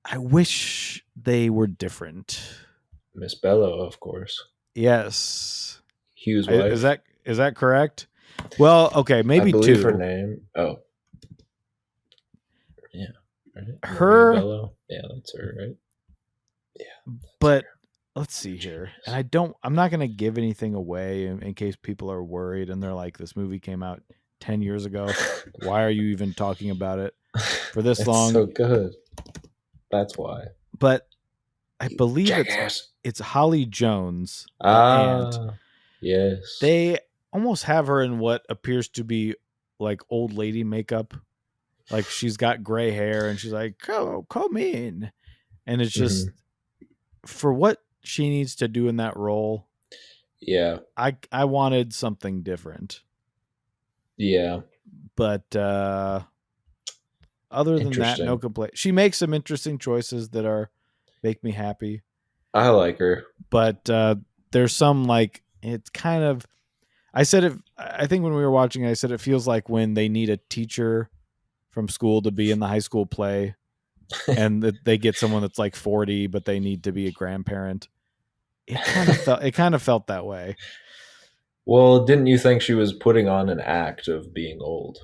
I wish they were different. Miss Bello, of course. Yes. Hugh's wife. Is that correct? Well, okay, maybe I believe two. her name. Oh. Yeah. Right? Her Maria Bello. Yeah, that's her, right? Yeah. But let's see here. And I'm not going to give anything away in case people are worried and they're like, this movie came out 10 years ago. Why are you even talking about it for this It's long? so good. That's why. But I believe Jackass. it's Holly Jones, the Ah, aunt. yes. They almost have her in what appears to be like old lady makeup. Like she's got gray hair and she's like, come in. And it's just for what she needs to do in that role. Yeah. I wanted something different. Yeah. But other than that, no complaint. She makes some interesting choices that make me happy. I like her. But there's some like it's kind of I think when we were watching I said it feels like when they need a teacher from school to be in the high school play and that they get someone that's like 40 but they need to be a grandparent. It kind of felt that way. Well, didn't you think she was putting on an act of being old?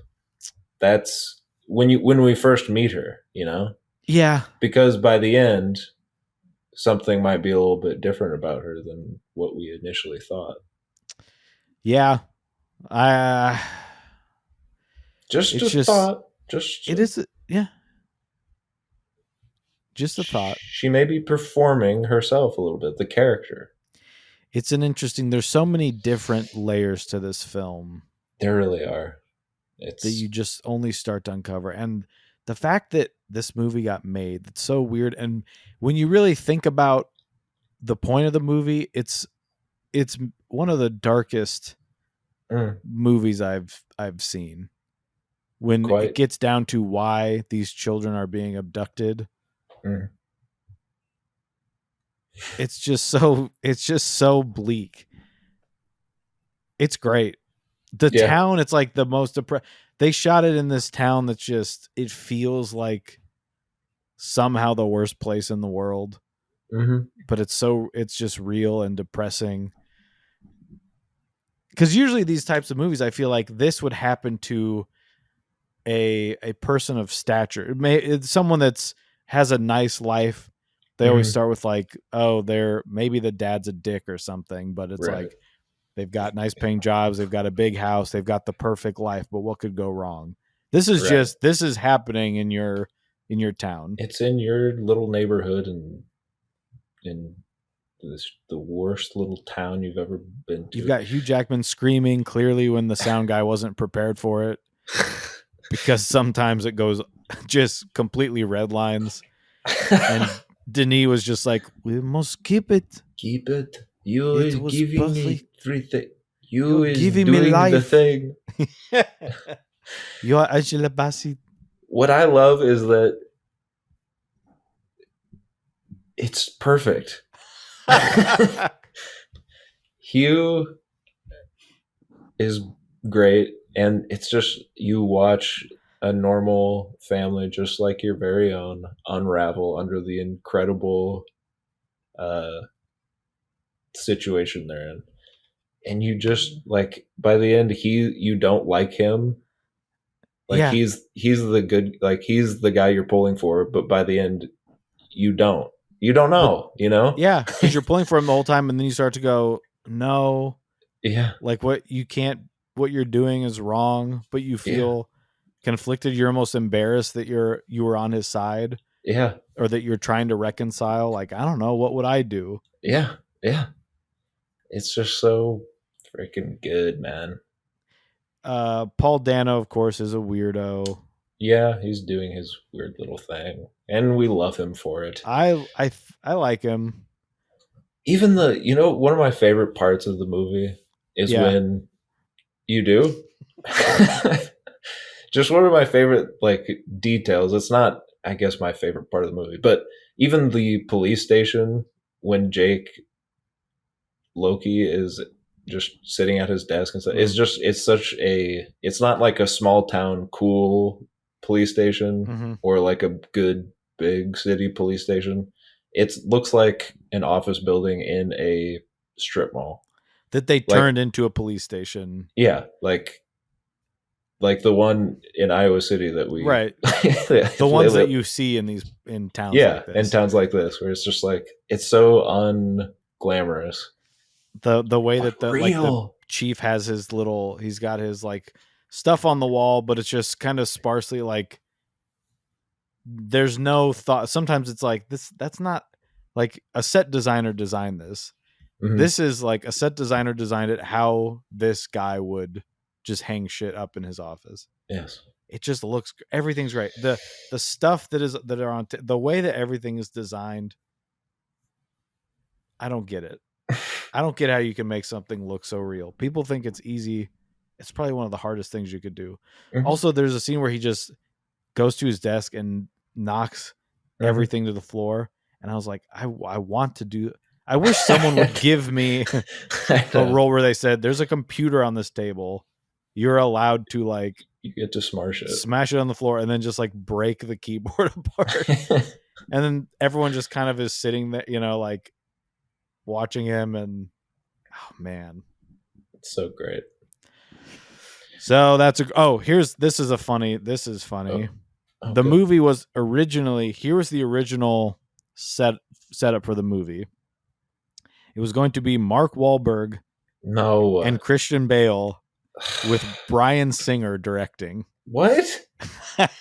That's when we first meet her, you know? Yeah. Because by the end, something might be a little bit different about her than what we initially thought. Yeah. Just a thought. It is, yeah. Just a thought. She may be performing herself a little bit, the character. It's there's so many different layers to this film. There really are. That you just only start to uncover. And the fact that this movie got made, it's so weird. And when you really think about the point of the movie, it's one of the darkest movies I've seen. When it gets down to why these children are being abducted. It's just so bleak. It's great. The town, it's like the most they shot it in this town that's just it feels like somehow the worst place in the world. But it's just real and depressing. Because usually these types of movies, I feel like this would happen to a person of stature. It's someone that's has a nice life. They always start with like, oh, maybe the dad's a dick or something, but it's like they've got nice paying jobs, they've got a big house, they've got the perfect life, but what could go wrong? This is this is happening in your town. It's in your little neighborhood and in the worst little town you've ever been to. You've got Hugh Jackman screaming clearly when the sound guy wasn't prepared for it. Because sometimes it goes just completely red lines. And Denis was just like, we must keep it. Keep it. You is giving me everything. You is giving doing me life. The thing. You are Angela Bassett. What I love is that it's perfect. Hugh is great, and it's just you watch a normal family just like your very own unravel under the incredible situation they're in, and you just like by the end you don't like him, like he's the good, like he's the guy you're pulling for, but by the end you don't know, you know? Yeah, because you're pulling for him the whole time, and then you start to go, no. Yeah. Like what you're doing is wrong, but you feel conflicted. You're almost embarrassed that you were on his side. Yeah. Or that you're trying to reconcile. Like, I don't know, what would I do? Yeah. Yeah. It's just so freaking good, man. Paul Dano, of course, is a weirdo. Yeah, he's doing his weird little thing, and we love him for it. I like him. Even one of my favorite parts of the movie is when you do. Just one of my favorite like details. It's not, I guess, my favorite part of the movie, but even the police station when Jake Loki is just sitting at his desk and stuff. It's not like a small town cool police station or like a good big city police station. It looks like an office building in a strip mall that they turned into a police station. Yeah, like the one in Iowa City that we right, the ones that you see in towns. Yeah, like this. in towns like this, where it's just like it's so unglamorous. The way that the chief has he's got his like stuff on the wall, but it's just kind of sparsely, like there's no thought. Sometimes it's like that's not like a set designer designed this. This is like a set designer designed it how this guy would just hang shit up in his office. Yes. It just looks, everything's great. The stuff that are on the way that everything is designed, I don't get it. I don't get how you can make something look so real. People think it's easy. It's probably one of the hardest things you could do. Also, there's a scene where he just goes to his desk and knocks everything to the floor. And I was like, I want to do. I wish someone would give me a role where they said, there's a computer on this table. You're allowed to like, you get to smash it on the floor and then just like break the keyboard apart. And then everyone just kind of is sitting there, like watching him, and oh man, it's so great. So this is funny. Oh, the movie was originally, here was the original setup for the movie. It was going to be Mark Wahlberg and Christian Bale with Bryan Singer directing. What?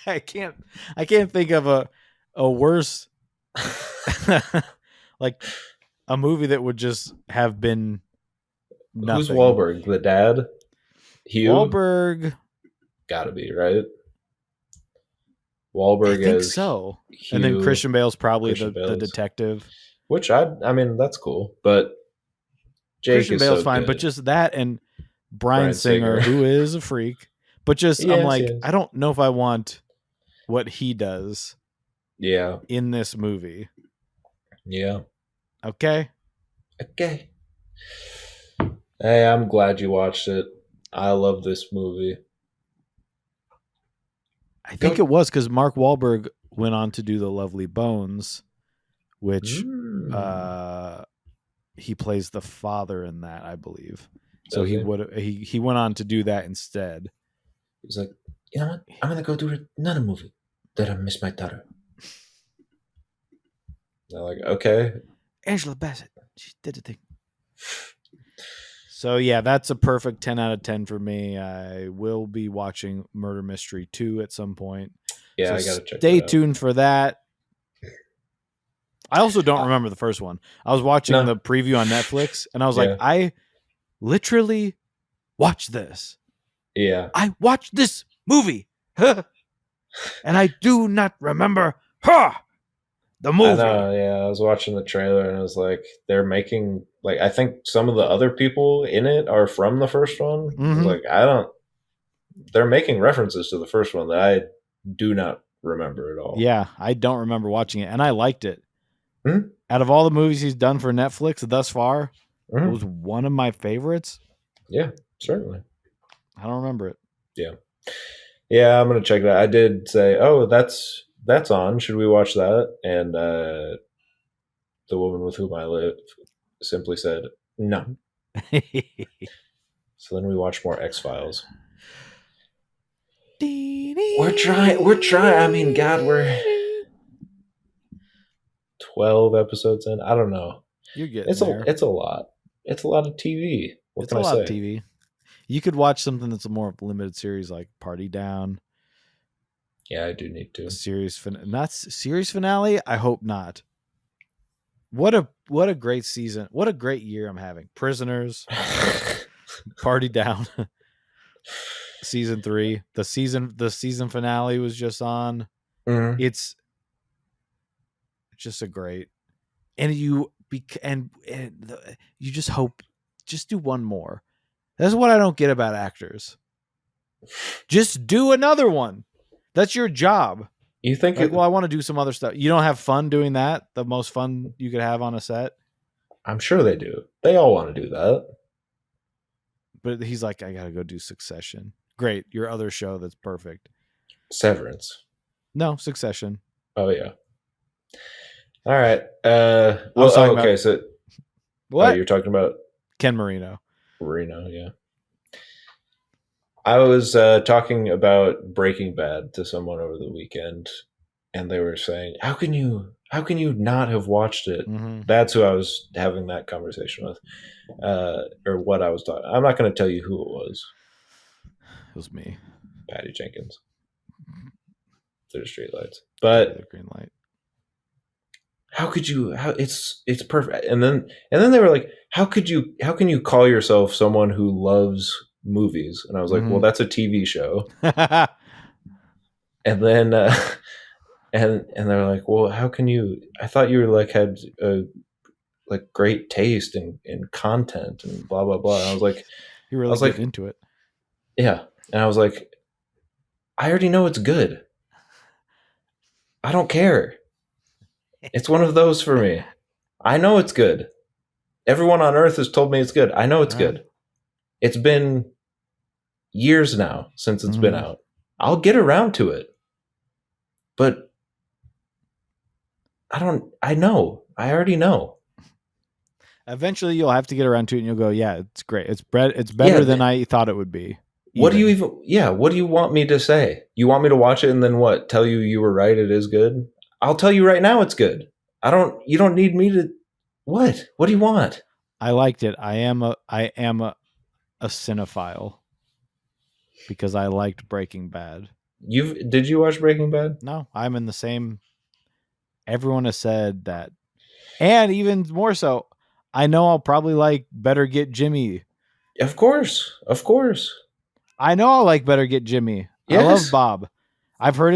I can't think of a worse like a movie that would just have been nothing. Who's Wahlberg? The dad? Hugh? Wahlberg. Gotta be, right? Wahlberg, I think so. Hugh, and then Christian Bale's probably the detective. Which I mean, that's cool. But Jake Christian Bale's so fine, good. But just that and Bryan Singer, who is a freak. But just, I'm like, I don't know if I want what he does in this movie. Yeah. Okay. Hey, I'm glad you watched it. I love this movie. I think it was because Mark Wahlberg went on to do The Lovely Bones, which he plays the father in that, I believe. So he went on to do that instead. He's like, you know what? I'm gonna go do another movie that I miss my daughter. They're like, okay. Angela Bassett, she did a thing. So yeah, that's a perfect 10 out of 10 for me. I will be watching Murder Mystery 2 at some point. Yeah, so I gotta check. Stay tuned for that. I also don't remember the first one. I was watching the preview on Netflix, and I was like, I literally watched this. Yeah. I watched this movie. And I do not remember the movie. I know, yeah. I was watching the trailer, and I was like, they're making, like, I think some of the other people in it are from the first one. Mm-hmm. Like, they're making references to the first one that I do not remember at all. Yeah, I don't remember watching it, and I liked it. Mm-hmm. Out of all the movies he's done for Netflix thus far, it was one of my favorites. Yeah, certainly. I don't remember it. Yeah, I'm gonna check it out. I did say, "Oh, that's on. Should we watch that?" And the woman with whom I live simply said, "No." So then we watched more X-Files. We're trying. I mean, God, we're 12 episodes in. I don't know. You're getting there. It's a lot. It's a lot of TV. What can I say? It's a lot of TV. You could watch something that's a more limited series like Party Down. Yeah, I do need to. Not series finale. I hope not. What a great season. What a great year I'm having. Prisoners, Party Down, season 3. The season finale was just on. Mm-hmm. It's just a great, and you just hope, just do one more. That's what I don't get about actors. Just do another one. That's your job. You think I want to do some other stuff. You don't have fun doing that? The most fun you could have on a set? I'm sure they do. They all want to do that. but he's like, I gotta go do Succession. Great, your other show that's perfect. Severance. No, Succession. Oh yeah. All right. was talking about- So What? you're talking about Ken Marino. Marino, yeah. I was talking about Breaking Bad to someone over the weekend, and they were saying, "How can you not have watched it?" Mhm. That's who I was having that conversation with, or what I was talking. I'm not going to tell you who it was. It was me. Patty Jenkins. Through the streetlights, but The green light. how could you? How it's perfect. And then they were like, "How can you call yourself someone who loves movies?" And I was like, "Well, that's a TV show." And then and they're like, "Well, how can you? I thought you were had a great taste in content and blah blah blah." And I was like, You really I was get like, into it. "Yeah," and I was like, "I already know it's good. I don't care. It's one of those for me. I know it's good. Everyone on earth has told me it's good. I know it's good. It's been years now since it's been out. I'll get around to it. But I already know. Eventually you'll have to get around to it and you'll go, yeah, it's great. It's better than I thought it would be. What do you want me to say? You want me to watch it and then what? Tell you were right, it is good? I'll tell you right now it's good. You don't need me to what? What do you want? I liked it. I am a cinephile because I liked Breaking Bad. Did you watch Breaking Bad? No, I'm in the same. Everyone has said that. And even more so, I know I'll probably like Better Get Jimmy. Of course. I know I'll like Better Get Jimmy. Yes. I love Bob. I've heard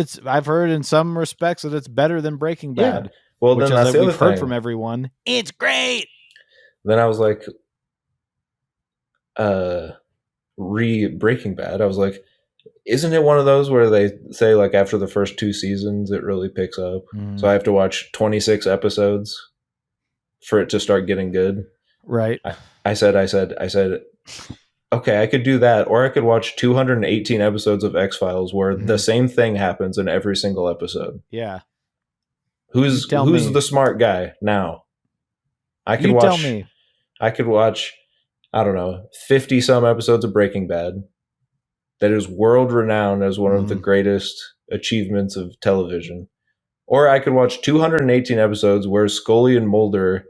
in some respects that it's better than Breaking Bad. Yeah. Well, then that's the other we've heard thing. from everyone. It's great. Then I was like, Breaking Bad. I was like, isn't it one of those where they say after the first 2 seasons it really picks up? So I have to watch 26 episodes for it to start getting good. Right. I said, okay, I could do that, or I could watch 218 episodes of X-Files where the same thing happens in every single episode. Yeah. Who's the smart guy now? I could watch, I don't know, 50 some episodes of Breaking Bad. That is world renowned as one of the greatest achievements of television. Or I could watch 218 episodes where Scully and Mulder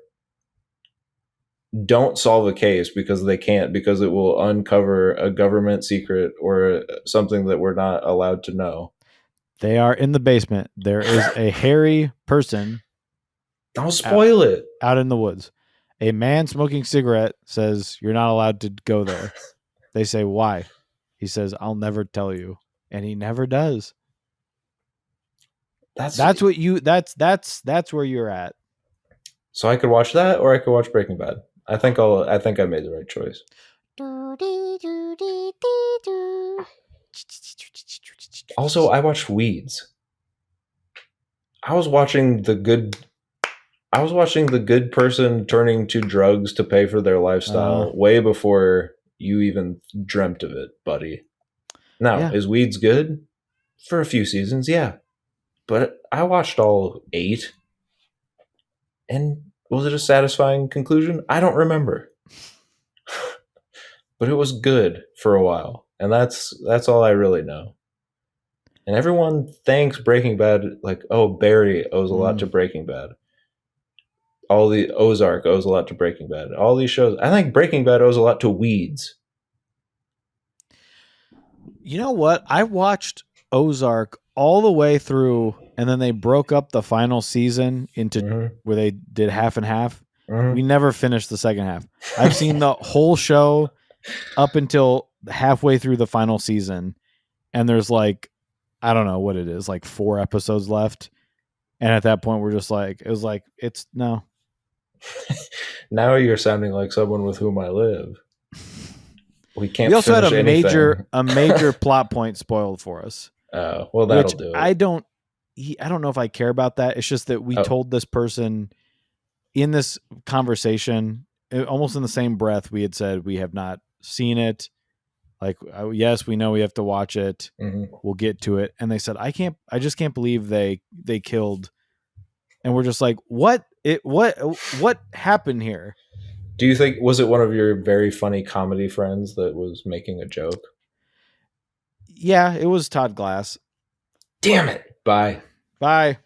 don't solve a case because they can't, because it will uncover a government secret or something that we're not allowed to know. They are in the basement. There is a hairy person. Don't spoil it. Out in the woods. A man smoking cigarette says, "You're not allowed to go there." They say, "Why?" He says, "I'll never tell you." And he never does. That's where you're at. So I could watch that, or I could watch Breaking Bad. I think I made the right choice. Also, I watched Weeds. I was watching the good person turning to drugs to pay for their lifestyle way before you even dreamt of it, buddy. Now, is Weeds good? For a few seasons, yeah. But I watched all 8. And was it a satisfying conclusion? I don't remember. But it was good for a while. And that's all I really know. And everyone thanks Breaking Bad, Barry owes a lot to Breaking Bad. All the Ozark owes a lot to Breaking Bad. All these shows. I think Breaking Bad owes a lot to Weeds. You know what? I watched Ozark all the way through, and then they broke up the final season into where they did half and half. We never finished the second half. I've seen the whole show up until halfway through the final season, and there's I don't know what it is, 4 episodes left. And at that point, we're just it's no. Now you're sounding like someone with whom I live. We can't. We also had a anything. major plot point spoiled for us. Oh, well, that'll do it. I don't know if I care about that. It's just that we told this person in this conversation, almost in the same breath, we had said we have not seen it. Like, yes, we know we have to watch it. We'll get to it. And they said, I just can't believe they killed. And we're just like, what happened here? Do you think, was it one of your very funny comedy friends that was making a joke? Yeah, it was Todd Glass. Damn it. Bye. Bye.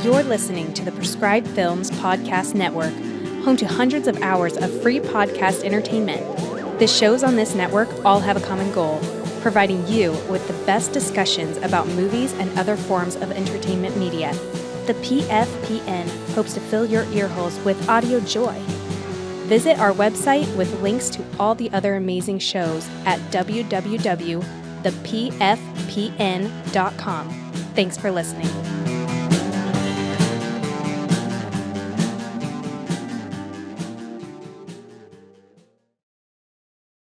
You're listening to the Prescribed Films Podcast Network, home to hundreds of hours of free podcast entertainment. The shows on this network all have a common goal, providing you with the best discussions about movies and other forms of entertainment media. The PFPN hopes to fill your earholes with audio joy. Visit our website with links to all the other amazing shows at www.thepfpn.com. Thanks for listening.